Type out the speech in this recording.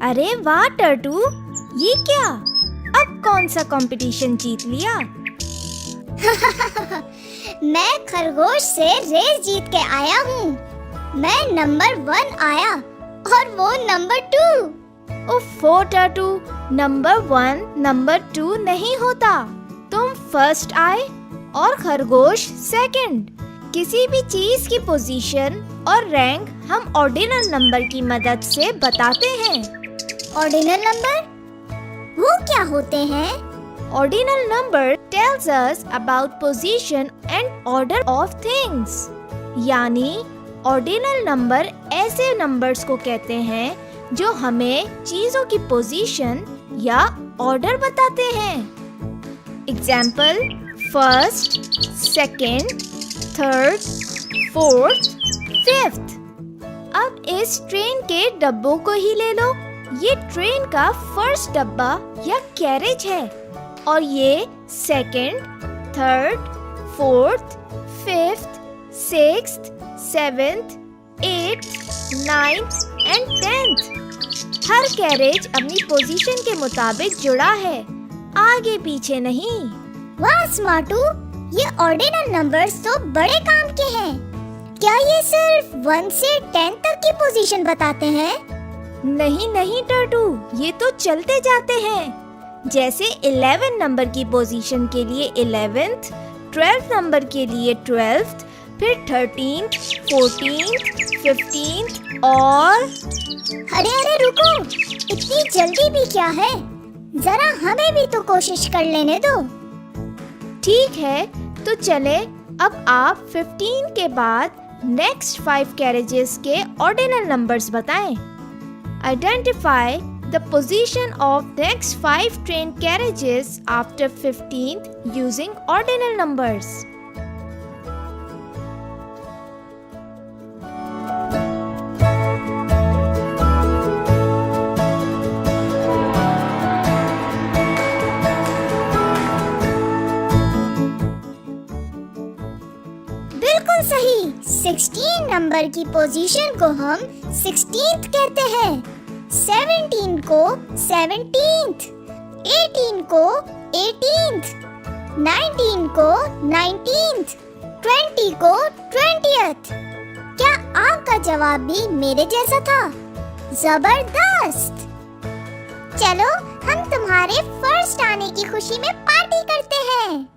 अरे वाह टर्टू, ये क्या? अब कौन सा कंपटीशन जीत लिया? मैं खरगोश से रेस जीत के आया हूँ। मैं नंबर 1 आया और वो नंबर 2। ओफो टर्टू, नंबर 1 नंबर 2 नहीं होता। तुम फर्स्ट आए और खरगोश सेकंड। किसी भी चीज की पोजीशन और रैंक हम ऑर्डिनल नंबर की मदद से बताते हैं। Ordinal number? वो क्या होते हैं? Ordinal number tells us about position and order of things. यानी ऑर्डिनल नंबर ऐसे नंबर्स को कहते हैं जो हमें चीजों की पोजीशन या ऑर्डर बताते हैं। Example, first, second, third, fourth, fifth. अब इस ट्रेन के डब्बों को ही ले लो। ये ट्रेन का फर्स्ट डब्बा या कैरेज है और ये second, third, fourth, fifth, sixth, seventh, eighth, ninth and 10th। Her carriage अपनी पोजीशन के मुताबिक जुड़ा है, आगे पीछे नहीं। वाह स्मार्टू, ये ऑर्डिनल नंबर्स तो बड़े काम के हैं। क्या ये सिर्फ 1 से 10 तक की पोजीशन बताते हैं? नहीं नहीं टर्टू, ये तो चलते जाते हैं। जैसे 11 नंबर की पोजीशन के लिए 11th, 12 नंबर के लिए 12th, फिर 13th, 14th, 15th और... अरे अरे रुको, इतनी जल्दी भी क्या है? जरा हमें भी तो कोशिश कर लेने दो। ठीक है, तो चले अब आप 15 के बाद नेक्स्ट 5 कैरेजेस के ऑर्डिनल नंबर्स बताएं। Identify the position of next 5 train carriages after 15th using ordinal numbers. बिल्कुल सही। 16 नंबर की पोजीशन को हम 16th कहते हैं, 17 को 17th, 18 को 18th, 19 को 19th, 20 को 20th। क्या आपका जवाब भी मेरे जैसा था? जबरदस्त! चलो हम तुम्हारे फर्स्ट आने की खुशी में पार्टी करते हैं।